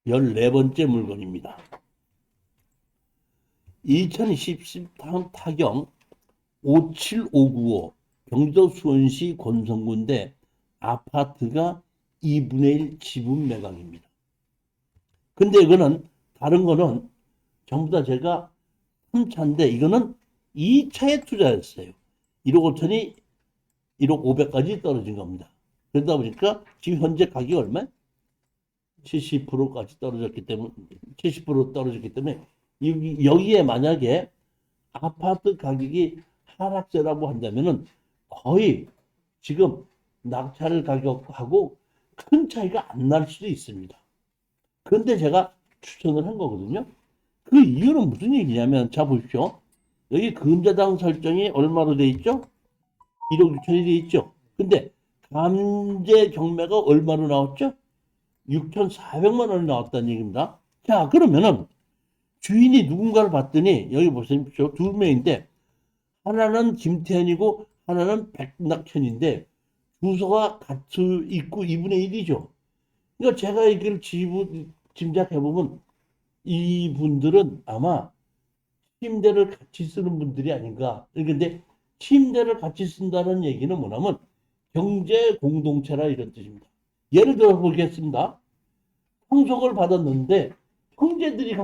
14번째 물건입니다. 2010 타경 57595 경기도 수원시 권성군대 아파트가 2분의 1 지분 매각입니다. 근데 이거는 다른 거는 전부 다 제가 3차인데 이거는 2차에 투자했어요. 1억 5천이 1억 5백까지 떨어진 겁니다. 그러다 보니까 지금 현재 가격이 얼마? 70%까지 떨어졌기 때문에 70% 떨어졌기 때문에 여기에 만약에 아파트 가격이 하락세라고 한다면은 거의 지금 낙찰 가격하고 큰 차이가 안 날 수도 있습니다. 그런데 제가 추천을 한 거거든요. 그 이유는 무슨 얘기냐면, 자 보십시오. 여기 근저당 설정이 얼마로 돼 있죠? 1억 6천이 돼 있죠. 근데 감제 경매가 얼마로 나왔죠? 6,400만 원이 나왔다는 얘기입니다. 자, 그러면은 주인이 누군가를 봤더니 여기 보십시오. 두 명인데 하나는 김태현이고 하나는 백낙현인데 주소가 같이 있고 2분의 1이죠. 그러니까 제가 이걸 짐작해보면 이분들은 아마 침대를 같이 쓰는 분들이 아닌가. 그런데 침대를 같이 쓴다는 얘기는 뭐냐면 경제 공동체라 이런 뜻입니다. 예를 들어 보겠습니다. 상속을 받았는데 형제들이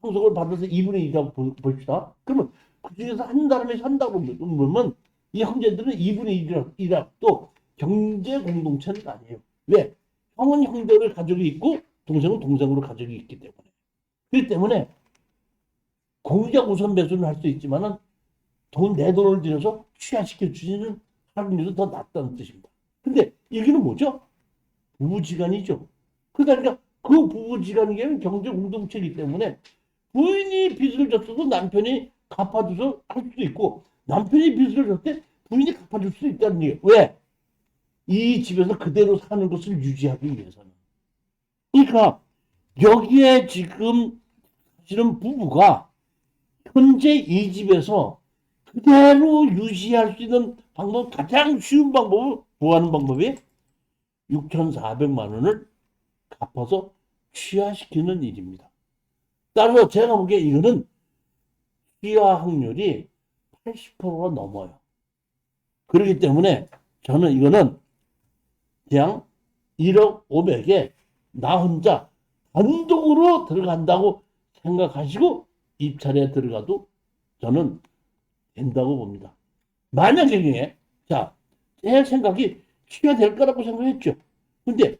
상속을 받아서 2분의 1이라고 봅시다. 그러면 그 중에서 한 사람이 산다고 그러면 이 형제들은 2분의 1이라 또 경제 공동체는 아니에요. 왜? 형은 형제를 가지고 있고 동생은 동생으로 가지고 있기 때문에. 그렇기 때문에 공유적 우선 배수는 할 수 있지만은 내 돈을 들여서 취하시켜 주시는 확률이 더 낮다는 뜻입니다. 근데 여기는 뭐죠? 부부지간이죠. 그러니까 그 부부지간이면 경제 공동체이기 때문에 부인이 빚을 졌어도 남편이 갚아줘서 할 수도 있고 남편이 빚을 졌을 때 부인이 갚아줄 수 있다는 얘기예요. 왜? 이 집에서 그대로 사는 것을 유지하기 위해서는. 그러니까 여기에 지금 사실은 부부가 현재 이 집에서 그대로 유지할 수 있는 방법, 가장 쉬운 방법을 구하는 방법이 6,400만 원을 갚아서 취하시키는 일입니다. 따라서 제가 보기에 이거는 취하 확률이 80%가 넘어요. 그렇기 때문에 저는 이거는 그냥 1억 5백에 나 혼자 단독으로 들어간다고 생각하시고 입찰에 들어가도 저는 된다고 봅니다. 만약에 자, 제 생각이 취하될 거라고 생각했죠. 근데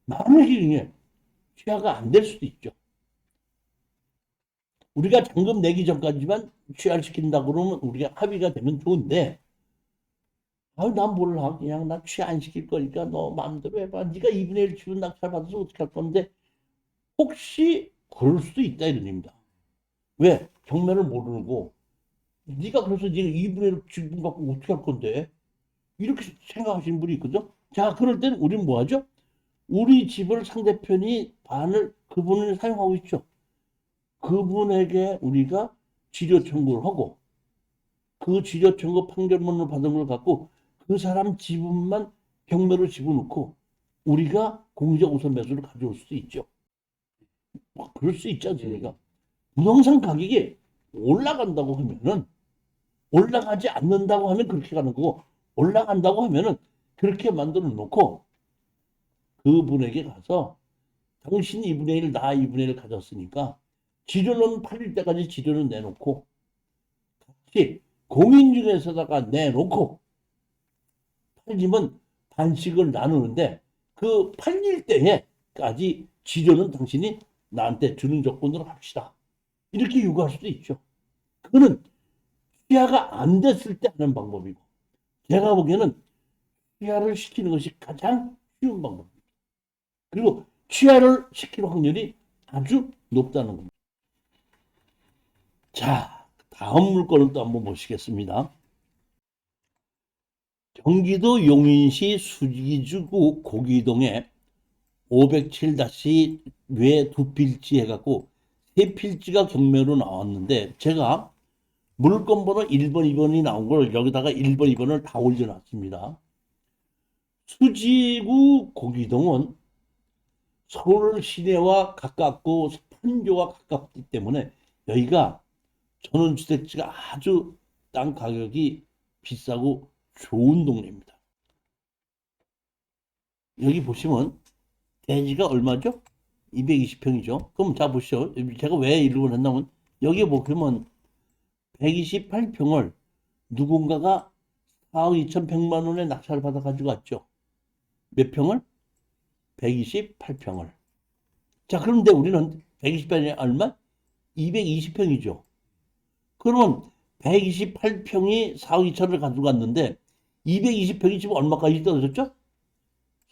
만약에 취하가 안 될 수도 있죠. 우리가 잔금 내기 전까지만 취하시킨다고 그러면 우리가 합의가 되면 좋은데, 아유, 난 몰라. 그냥 나 취하 안 시킬 거니까 너 마음대로 해봐. 네가 2분의 1 지분 낙찰 받아서 어떻게 할 건데, 혹시 그럴 수도 있다 이런 얘기입니다. 왜? 경매를 모르고 네가 그래서 네가 2분의 1 지분 갖고 어떻게 할 건데? 이렇게 생각하시는 분이 있거든. 자, 그럴 때는 우리는 뭐 하죠? 우리 집을 상대편이 반을 그분을 사용하고 있죠. 그분에게 우리가 지료 청구를 하고 그 지료 청구 판결문을 받은 걸 갖고 그 사람 지분만 경매로 집어넣고 우리가 공적 우선 매수를 가져올 수도 있죠. 그럴 수 있지 않습니까? 부동산 가격이 올라간다고 하면은 올라가지 않는다고 하면 그렇게 가는 거고 올라간다고 하면은 그렇게 만들어 놓고 그분에게 가서 당신 2분의 1, 나 2분의 1 가졌으니까 지료는 팔릴 때까지 지료는 내놓고 같이 공인중개사다가 내놓고 팔리면 반씩을 나누는데 그 팔릴 때에까지 지료는 당신이 나한테 주는 조건으로 합시다. 이렇게 요구할 수도 있죠. 그거는 취하가 안 됐을 때 하는 방법이고 제가 보기에는 취하를 시키는 것이 가장 쉬운 방법입니다. 그리고 취하를 시킬 확률이 아주 높다는 겁니다. 자, 다음 물건을 또 한번 보시겠습니다. 경기도 용인시 수지구 고기동에 507-뇌 두 필지 해갖고 세 필지가 경매로 나왔는데 제가 물건 번호 1번, 2번이 나온 걸 여기다가 1번, 2번을 다 올려놨습니다. 수지구 고기동은 서울 시내와 가깝고 판교와 가깝기 때문에 여기가 전원주택지가 아주 땅 가격이 비싸고 좋은 동네입니다. 여기 보시면 대지가 얼마죠? 220평이죠. 그럼 자 보시죠. 제가 왜 이러고 했냐면 여기 보시면 128평을 누군가가 4억 2,100만 원에 낙찰을 받아 가지고 왔죠. 몇 평을? 128평을. 자, 그런데 우리는 128평이 얼마? 220평이죠. 그러면 128평이 4억 2천을 가지고 갔는데 220평이 지금 얼마까지 떨어졌죠?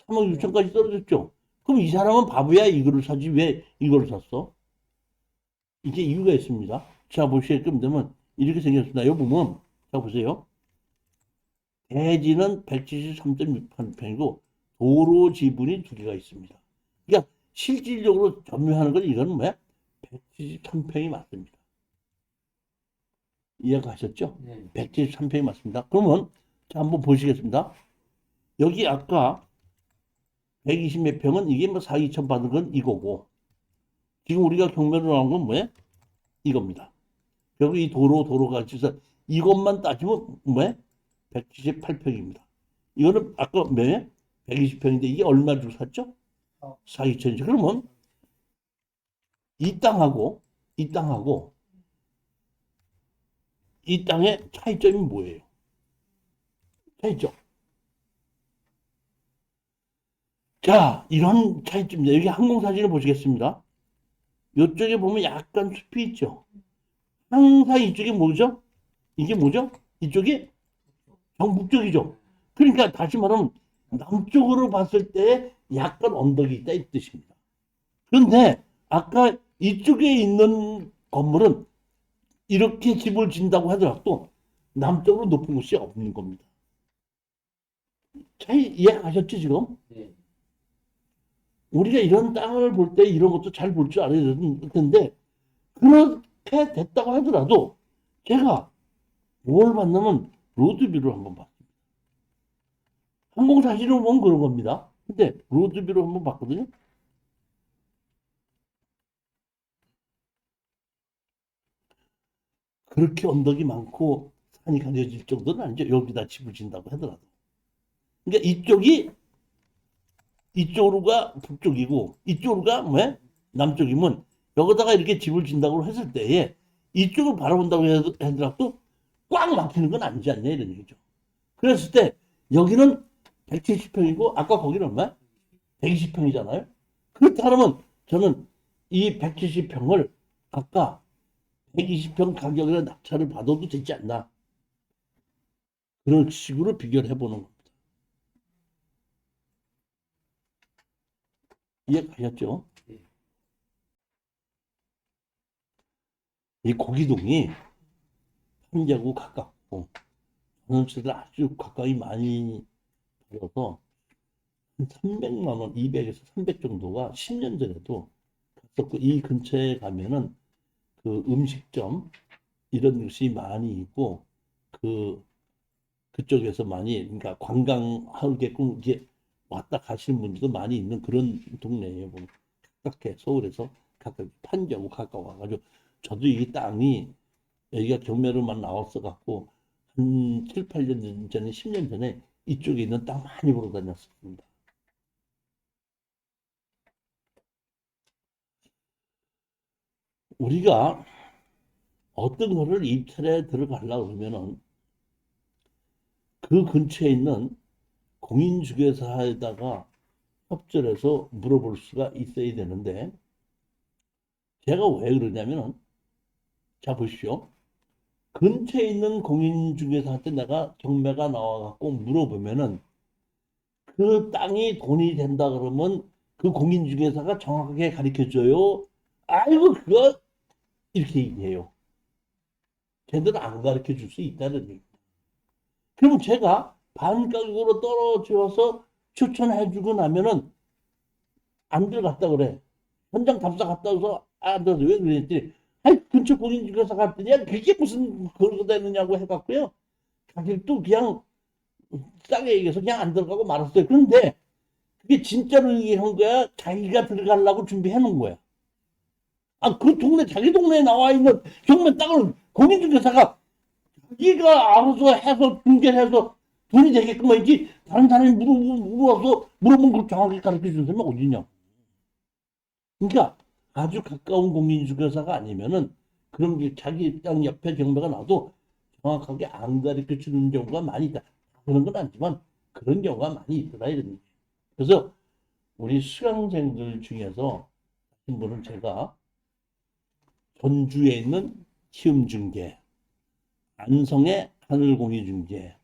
3억 6천까지 떨어졌죠. 그럼 이 사람은 바보야. 이거를 사지 왜 이거를 샀어? 이게 이유가 있습니다. 자, 보시게끔 되면 이렇게 생겼습니다. 이 보면 자 보세요. 대지는 173.6평이고 도로 지분이 두 개가 있습니다. 그러니까 실질적으로 점유하는 건 이건 뭐야? 173평이 맞습니다. 이해가셨죠? 네. 173평이 맞습니다. 그러면 자 한번 보시겠습니다. 여기 아까 120 몇 평은 이게 뭐 4, 2천 받은 건 이거고 지금 우리가 경매로 나온 건 뭐야? 이겁니다. 결국 이 도로가 있어서 이것만 따지면 뭐야? 178평입니다. 이거는 아까 몇? 120평인데 이게 얼마 주고 샀죠? 4, 2천이죠. 그러면 이 땅하고 이 땅하고 이 땅의 차이점이 뭐예요? 차이점. 자, 이런 차이점입니다. 여기 항공사진을 보시겠습니다. 이쪽에 보면 약간 숲이 있죠. 항상 이쪽이 뭐죠? 이게 뭐죠? 이쪽이 경북쪽이죠. 그러니까 다시 말하면 남쪽으로 봤을 때 약간 언덕이 있다 이 뜻입니다. 그런데 아까 이쪽에 있는 건물은 이렇게 집을 진다고 하더라도 남쪽으로 높은 곳이 없는 겁니다. 차이 이해하셨죠 지금? 네. 우리가 이런 땅을 볼 때 이런 것도 잘 볼 줄 알아야 될 텐데 그렇게 됐다고 하더라도 제가 뭘 봤냐면 로드뷰를 한번 봤습니다. 항공사진을 보면 그런 겁니다. 근데 로드뷰를 한번 봤거든요. 그렇게 언덕이 많고 산이 가려질 정도는 아니죠. 여기다 집을 진다고 하더라도. 그러니까 이쪽으로가 북쪽이고 이쪽으로가 뭐야? 남쪽이면 여기다가 이렇게 집을 진다고 했을 때에 이쪽을 바라본다고 하더라도 꽉 막히는 건 아니지 않냐 이런 얘기죠. 그랬을 때 여기는 170평이고 아까 거기는 얼마야? 120평이잖아요. 그렇다면 저는 이 170평을 아까 120평 가격에 낙찰을 받아도 되지 않나. 그런 식으로 비교를 해보는 겁니다. 이해가셨죠? 네. 이 고기동이 판교하고 가깝고 전원세를 아주 가까이 많이 들어서 한 300만 원, 200에서 300 정도가 10년 전에도 갔었고 이 근처에 가면은 그 음식점 이런 것이 많이 있고 그쪽에서 많이 그러니까 관광하게끔 이게 왔다 가시는 분들도 많이 있는 그런 동네예요. 보면 가깝게 서울에서 가깝게 판교하고 가까워가지고 저도 이 땅이 여기가 경매로만 나왔어 갖고 한 7, 8년 전에 10년 전에 이쪽에 있는 땅 많이 보러 다녔습니다. 우리가 어떤 거를 입찰에 들어가려고 그러면은 그 근처에 있는 공인중개사에다가 협조해서 물어볼 수가 있어야 되는데 제가 왜 그러냐면은 자 보십시오. 근처에 있는 공인중개사한테 내가 경매가 나와갖고 물어보면은 그 땅이 돈이 된다 그러면 그 공인중개사가 정확하게 가르쳐줘요. 아이고 그거 이렇게 얘기해요. 제대로 안 가르쳐 줄 수 있다는 얘기. 그러면 제가 반가격으로 떨어져서 추천해주고 나면은 안 들어갔다 그래. 현장 답사 갔다 와서 안 들어서 왜 그랬지? 아이 근처 공인중개사 갔더니 야, 그게 무슨 그거 되느냐고 해갖고요. 가격도 그냥 싸게 얘기해서 그냥 안 들어가고 말았어요. 그런데 그게 진짜로 얘기한 거야? 자기가 들어가려고 준비해 놓은 거야? 아, 그 동네, 자기 동네에 나와 있는 경매 땅을 공인중개사가 자기가 알아서 해서 중개해서 돈이 되게끔 해야지, 다른 사람이 물어보면 그걸 정확히 가르쳐 주는 사람이 어디냐? 그러니까 아주 가까운 공인중개사가 아니면은 그런 게 자기 땅 옆에 경매가 나도 정확하게 안 가르쳐 주는 경우가 많이 있다. 그런 건 아니지만 그런 경우가 많이 있더라, 이런 얘기. 그래서 우리 수강생들 중에서 한 분은 제가 전주에 있는 키움중개, 안성의 하늘공인중개,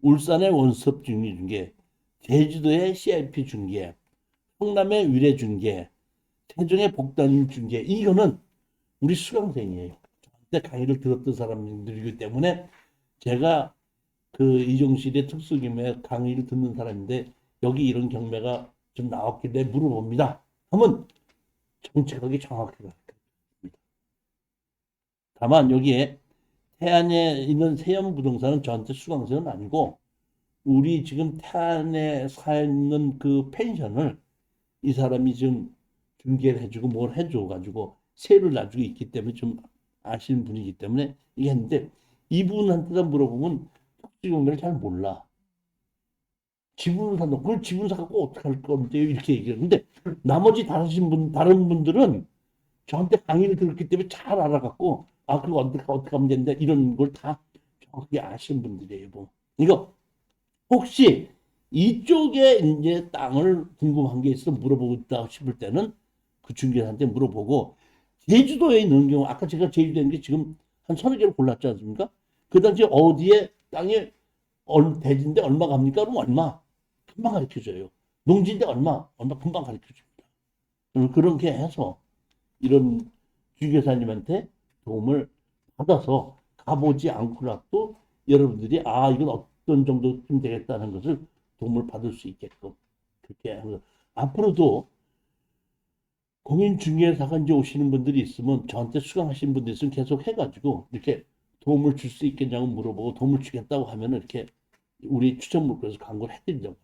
울산의 원섭중개중개, 제주도의 CIP중개, 성남의 위례중개, 세종의 복단중개, 이거는 우리 수강생이에요. 저한테 강의를 들었던 사람들이기 때문에 제가 그 이종실의 특수경매 강의를 듣는 사람인데 여기 이런 경매가 좀 나왔길래 물어봅니다. 하면 정책하게 정확히 가르쳐줍니다. 다만 여기에 태안에 있는 세연부동산은 저한테 수강생은 아니고 우리 지금 태안에 사 있는 그 펜션을 이 사람이 지금 중개를 해주고 뭘 해줘가지고 세를 놔주고 있기 때문에 좀 아시는 분이기 때문에 이게 했는데 이분한테 물어보면 특수경매를 잘 몰라. 지분을 산다. 그걸 지분 사갖고 어떡할 건데 이렇게 얘기하는데 나머지 다른 분들은 저한테 강의를 들었기 때문에 잘 알아갖고 아 그거 어떻게 하면 된다 이런 걸 다 정확하게 아시는 분들이에요. 뭐. 이거 혹시 이쪽에 이제 땅을 궁금한 게 있어 물어보고 있다 싶을 때는 그 중개사한테 물어보고 제주도에 있는 경우 아까 제가 제주도에 있는 게 지금 한 서너 개를 골랐지 않습니까? 그 당시에 어디에 땅에 대지인데 얼마 갑니까? 그럼 얼마? 금방 가르쳐 줘요. 농지인데 얼마 금방 가르쳐 줍니다. 그렇게 해서 이런 주교사님한테 도움을 받아서 가보지 않고라도 여러분들이 아 이건 어떤 정도쯤 되겠다는 것을 도움을 받을 수 있게끔 그렇게 하고 앞으로도 공인중개사가 이제 오시는 분들이 있으면 저한테 수강하시는 분들 있으면 계속 해가지고 이렇게 도움을 줄 수 있겠냐고 물어보고 도움을 주겠다고 하면 이렇게 우리 추천 물건에서 광고를 해드리려고.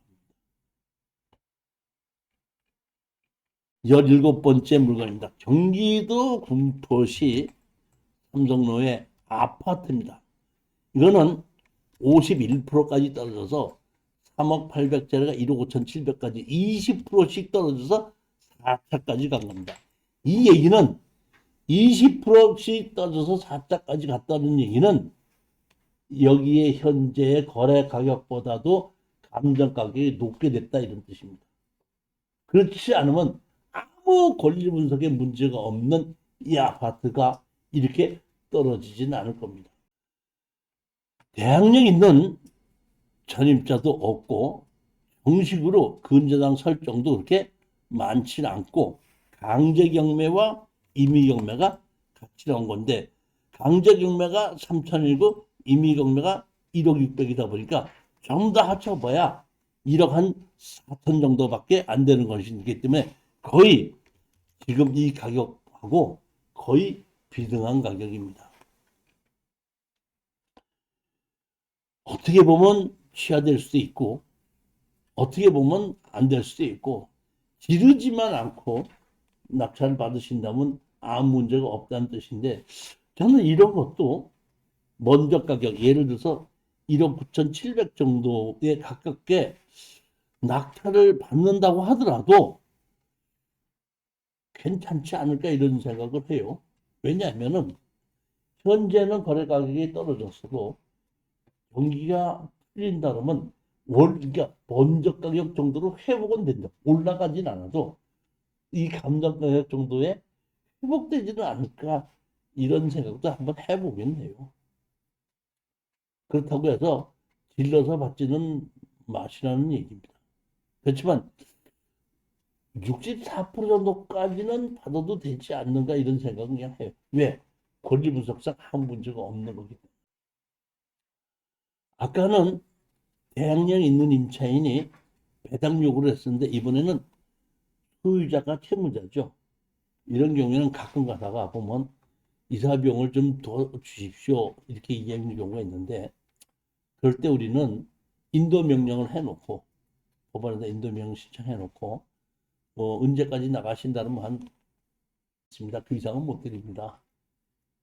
17번째 물건입니다. 경기도 군포시 삼성로의 아파트입니다. 이거는 51%까지 떨어져서 3억 800짜리가 1억 5,700까지 20%씩 떨어져서 4차까지 간 겁니다. 이 얘기는 20%씩 떨어져서 4차까지 갔다는 얘기는 여기에 현재의 거래 가격보다도 감정 가격이 높게 됐다 이런 뜻입니다. 그렇지 않으면 아무 권리 분석에 문제가 없는 이 아파트가 이렇게 떨어지지는 않을 겁니다. 대항력 있는 전입자도 없고 정식으로 근저당 설정도 그렇게 많지는 않고 강제경매와 임의경매가 같이 나온 건데 강제경매가 3천이고 임의경매가 1억 6백이다 보니까 전부 다 합쳐봐야 1억 한 4천 정도밖에 안 되는 것이기 때문에 거의 지금 이 가격하고 거의 비등한 가격입니다. 어떻게 보면 취하될 수도 있고 어떻게 보면 안 될 수도 있고 지르지만 않고 낙찰 받으신다면 아무 문제가 없다는 뜻인데 저는 이런 것도 먼저 가격 예를 들어서 1억 9,700 정도에 가깝게 낙찰을 받는다고 하더라도 괜찮지 않을까 이런 생각을 해요. 왜냐하면은 현재는 거래 가격이 떨어졌어도 경기가 풀린다 그러면 그러니까 번적 가격 정도로 회복은 된다. 올라가진 않아도 이 감정 가격 정도에 회복되지는 않을까 이런 생각도 한번 해보긴 해요. 그렇다고 해서 질러서 받지는 마시라는 얘기입니다. 그렇지만 64% 정도까지는 받아도 되지 않는가 이런 생각은 그냥 해요. 왜? 권리 분석상 아무 문제가 없는 거기 때문에. 아까는 대항력 있는 임차인이 배당 요구를 했었는데 이번에는 소유자가 채무자죠. 이런 경우에는 가끔 가다가 보면 이사비용을 좀 더 주십시오 이렇게 얘기하는 경우가 있는데 그럴 때 우리는 인도 명령을 해놓고 법원에다 인도명 신청해 놓고 뭐 언제까지 나가신다는 한 있습니다. 그 이상은 못 드립니다.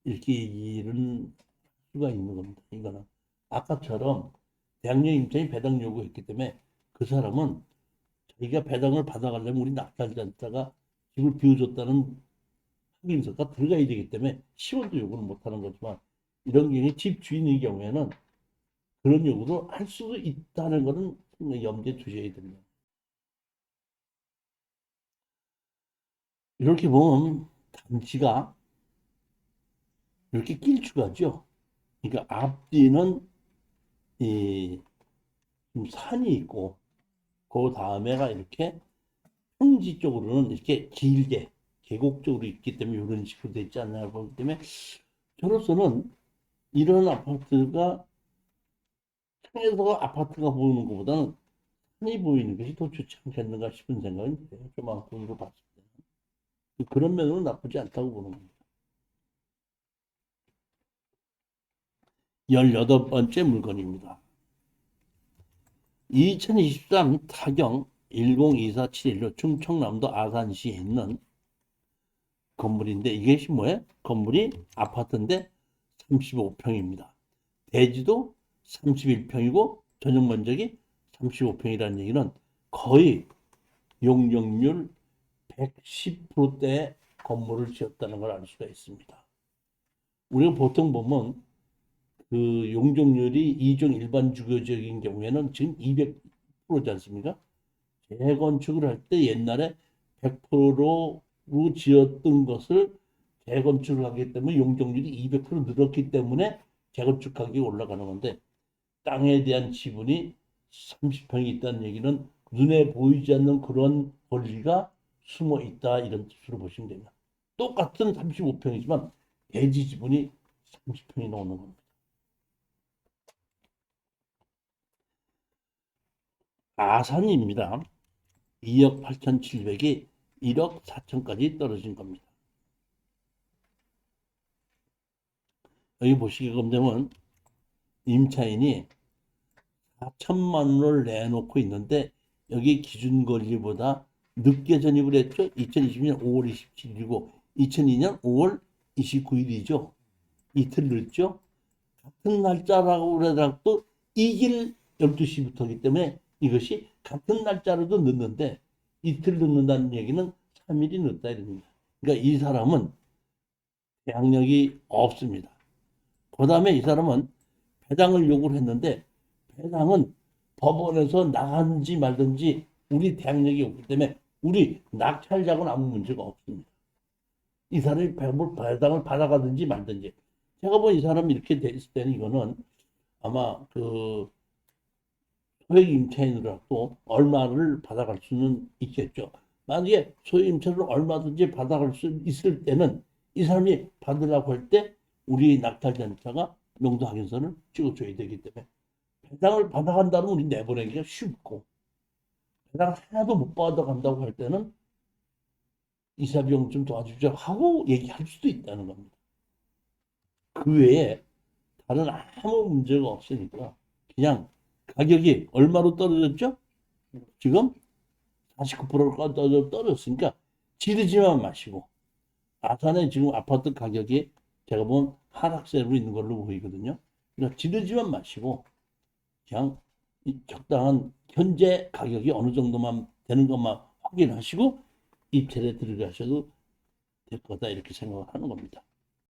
이렇게 얘기를 수가 있는 겁니다. 이거는 아까처럼 대학령 임차인이 배당 요구했기 때문에 그 사람은 자기가 배당을 받아가려면 우리 낙찰자가 집을 비워줬다는 확인서가 들어가야 되기 때문에 10원도 요구를 못하는 거지만 이런 경우에 집 주인의 경우에는 그런 요구를 할 수도 있다는 것은 염두에 두셔야 됩니다. 이렇게 보면 단지가 이렇게 길쭉하죠. 그러니까 앞뒤는 이 산이 있고 그 다음에가 이렇게 평지 쪽으로는 이렇게 길게 계곡 쪽으로 있기 때문에 이런 식으로 되어 있지 않나요? 보기 때문에 저로서는 이런 아파트가 산에서 아파트가 보이는 것보다는 산이 보이는 것이 더 좋지 않겠는가 싶은 생각은 들어요. 조망권으로 봤을 때 그런 면으로 나쁘지 않다고 보는 겁니다. 18번째 물건입니다. 2023 타경 102471로 충청남도 아산시에 있는 건물인데 이것이 뭐예요? 건물이 아파트인데 35평입니다. 대지도 31평이고 전용 면적이 35평이라는 얘기는 거의 용적률 110%대의 건물을 지었다는 걸 알 수가 있습니다. 우리가 보통 보면 그 용적률이 이종 일반 주거적인 경우에는 지금 200%지 않습니까? 재건축을 할 때 옛날에 100%로 지었던 것을 재건축을 하기 때문에 용적률이 200% 늘었기 때문에 재건축 가격이 올라가는 건데 땅에 대한 지분이 30평이 있다는 얘기는 눈에 보이지 않는 그런 권리가 숨어 있다 이런 뜻으로 보시면 됩니다. 똑같은 35평이지만 대지 지분이 30평이 나오는 겁니다. 아산입니다. 2억 8,700이 1억 4천까지 떨어진 겁니다. 여기 보시게 되면 임차인이 4천만 원을 내놓고 있는데 여기 기준 권리보다 늦게 전입을 했죠. 2020년 5월 27일이고 2002년 5월 29일이죠. 이틀 늦죠. 같은 날짜라고 그러더라도 이길 12시부터이기 때문에 이것이 같은 날짜로도 늦는데 이틀 늦는다는 얘기는 3일이 늦다 이럽니다. 그러니까 이 사람은 대항력이 없습니다. 그 다음에 이 사람은 배당을 요구를 했는데 배당은 법원에서 나가는지 말든지 우리 대항력이 없기 때문에 우리 낙찰자고는 아무 문제가 없습니다. 이 사람이 배당을 받아가든지 말든지 제가 뭐 이 사람이 이렇게 됐을 때는 이거는 아마 그 소액 임차인으로도 얼마를 받아갈 수는 있겠죠. 만약에 소액 임차인으로 얼마든지 받아갈 수 있을 때는 이 사람이 받으려고 할 때 우리 낙찰자가 명도 확인서를 찍어줘야 되기 때문에 배당을 받아간다면 우리 내보내기가 쉽고 배당 하나도 못 받아간다고 할 때는 이사 비용 좀 도와주죠 하고 얘기할 수도 있다는 겁니다. 그 외에 다른 아무 문제가 없으니까 그냥 가격이 얼마로 떨어졌죠? 지금 49%가 떨어졌으니까 지르지만 마시고 아산에 지금 아파트 가격이 제가 보면 하락세로 있는 걸로 보이거든요. 그러니까 지르지만 마시고 그냥 적당한 현재 가격이 어느 정도만 되는 것만 확인하시고 입찰에 들어가셔도 될 거다 이렇게 생각을 하는 겁니다.